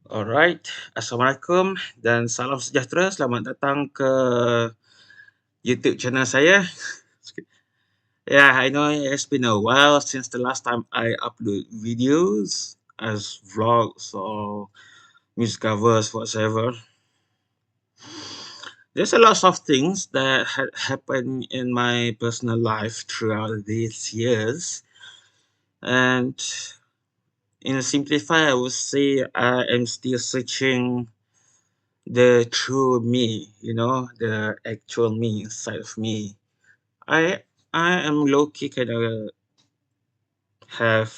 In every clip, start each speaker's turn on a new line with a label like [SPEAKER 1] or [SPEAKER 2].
[SPEAKER 1] Alright, Assalamualaikum dan salam sejahtera. Selamat datang ke YouTube channel saya. Yeah, I know it's been a while since the last time I upload videos as vlogs or music covers, whatsoever. There's a lot of things that had happened in my personal life throughout these years, and in a simplify, I would say I am still searching the true me, the actual me inside of me. I I am low key kind of have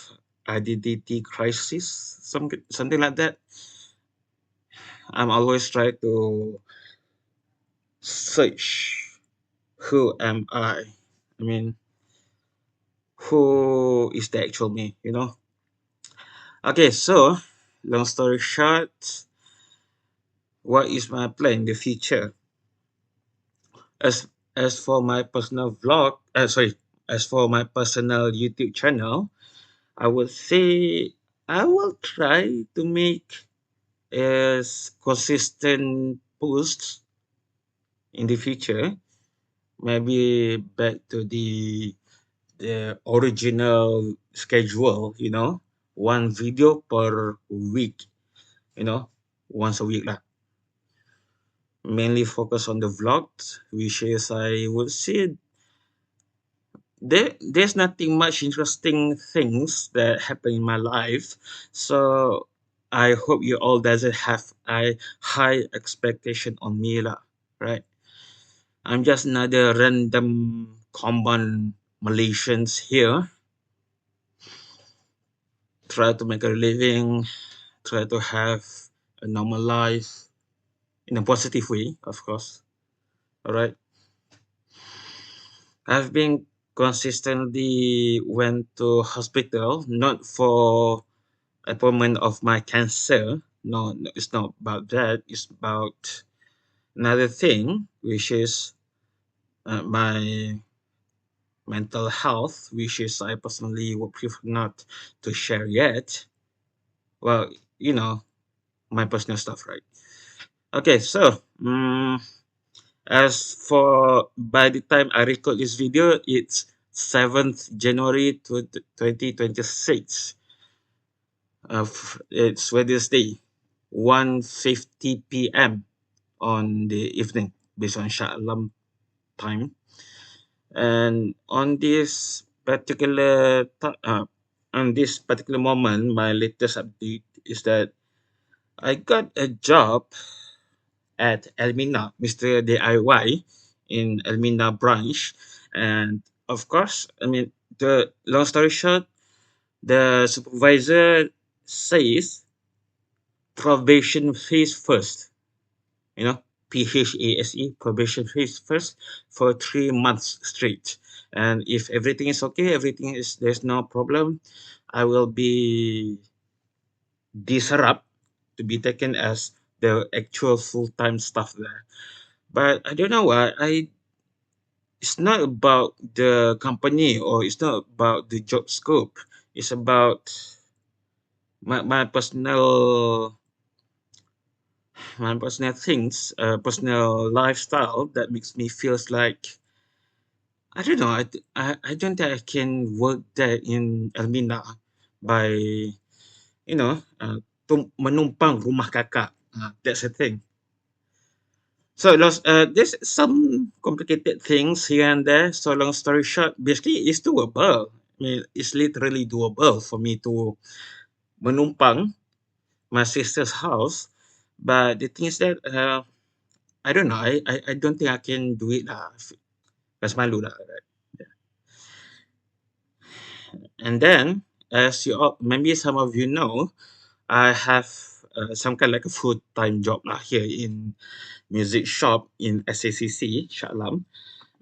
[SPEAKER 1] identity crisis, something like that. I'm always trying to search who am I. I mean, who is the actual me? Okay, so long story short, what is my plan in the future? As as for my personal vlog, as for my personal YouTube channel, I would say I will try to make as consistent posts in the future. Maybe back to the original schedule, one video per week, you know, once a week lah. Mainly focus on the vlogs, which is I would say there's nothing much interesting things that happen in my life, so I hope you all doesn't have a high expectation on me lah, right? I'm just another random common Malaysians here, try to make a living, try to have a normal life in a positive way, of course. All right. I've been consistently went to hospital, not for appointment of my cancer. No, it's not about that. It's about another thing, which is my mental health, which is I personally would prefer not to share yet. Well, my personal stuff, right? Okay, so as for by the time I record this video, it's 7th January 2026. It's Wednesday, 1:50 p.m. on the evening, based on Alam time. And on this particular moment, my latest update is that I got a job at Elmina, Mr. DIY in Elmina branch. And of course, I mean, the long story short, the supervisor says probation phase first, you know, PHASE, probation phase first for 3 months straight. And if everything is okay, there's no problem, I will be diserap to be taken as the actual full-time staff there. But I don't know why. It's not about the company or it's not about the job scope. It's about my personal things, personal lifestyle that makes me feels like I don't know. I don't think I can work there in Elmina by menumpang rumah kakak. That's the thing. So there's some complicated things here and there. So long story short, basically it's doable. I mean, it's literally doable for me to menumpang my sister's house. But the thing is that I don't know. I don't think I can do it lah. That's malu lah. Right? Yeah. And then, as maybe some of you know, I have some kind of like a full-time job lah here in music shop in SACC, Alam.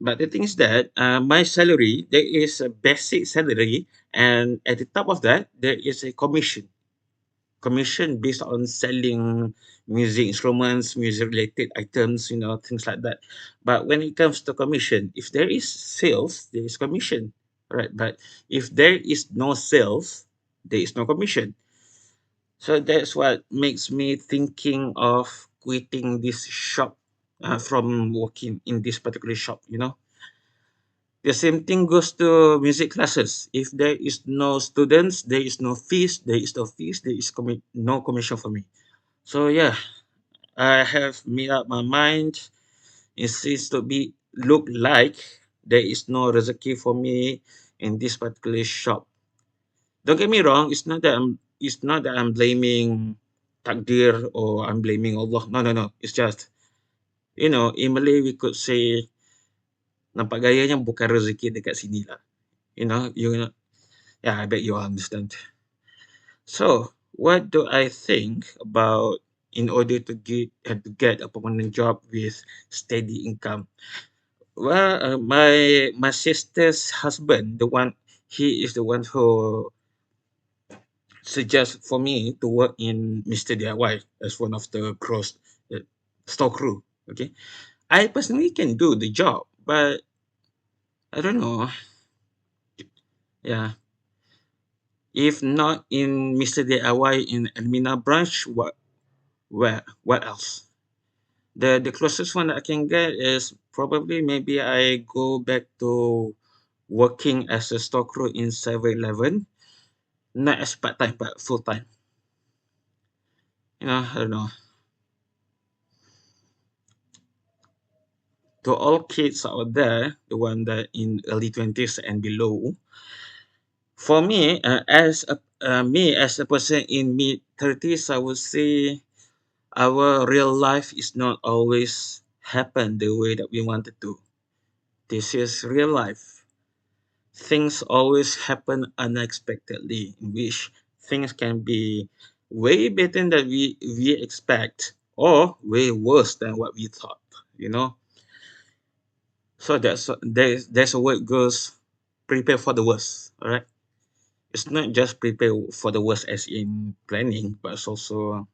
[SPEAKER 1] But the thing is that my salary, there is a basic salary, and at the top of that, there is a commission. Commission based on selling music instruments, music related items, things like that. But when it comes to commission, if there is sales, there is commission, right? But if there is no sales, there is no commission. So that's what makes me thinking of quitting this shop, from working in this particular shop. The same thing goes to music classes. If there is no students, there is no fees. There is no fees. There is no commission for me. So yeah, I have made up my mind. It seems to be look like there is no rezeki for me in this particular shop. Don't get me wrong. It's not that I'm blaming takdir or I'm blaming Allah. No, no, no. It's just, in Malay we could say, nampak gayanya bukan rezeki dekat sini lah. Yeah, I bet you understand. So, what do I think about in order to get a permanent job with steady income? Well, my sister's husband, he is the one who suggests for me to work in Mr. DIY as one of the store crew. Okay, I personally can do the job, but I don't know. Yeah, if not in Mr. DIY in Elmina branch, what else? The closest one that I can get is probably maybe I go back to working as a store crew in 7-Eleven, not as part time but full time. I don't know. To all kids out there, the one that in early 20s and below, for me, as a person in mid 30s, I would say our real life is not always happen the way that we wanted to. This is real life. Things always happen unexpectedly, in which things can be way better than we expect or way worse than what we thought. You know, so there's a word goes, prepare for the worst. All right, it's not just prepare for the worst as in planning, but it's also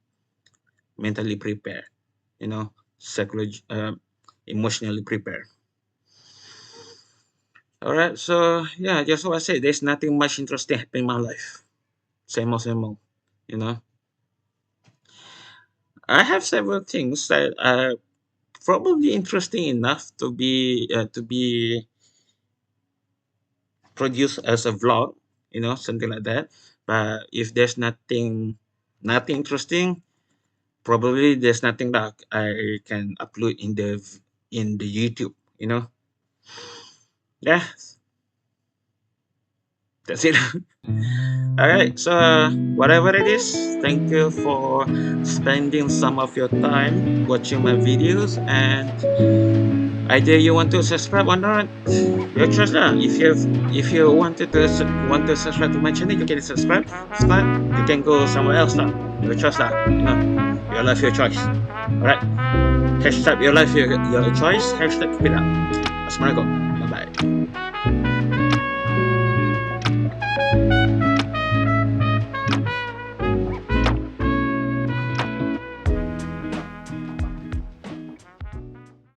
[SPEAKER 1] mentally prepare. Emotionally prepare. All right, so yeah, just what I said. There's nothing much interesting happening in my life. Same old, same old. You know, I have several things that are probably interesting enough to be produced as a vlog. Something like that. But if there's nothing interesting, probably there's nothing that I can upload in the YouTube. Yeah, that's it. All right. So, whatever it is, thank you for spending some of your time watching my videos. And either you want to subscribe or not, your choice lah. If you want to subscribe to my channel, you can subscribe. If not, you can go somewhere else lah. Your choice lah. Your life, your choice. All right. Hashtag your life, your choice. Hashtag keep it up. Assalamualaikum. Bye bye.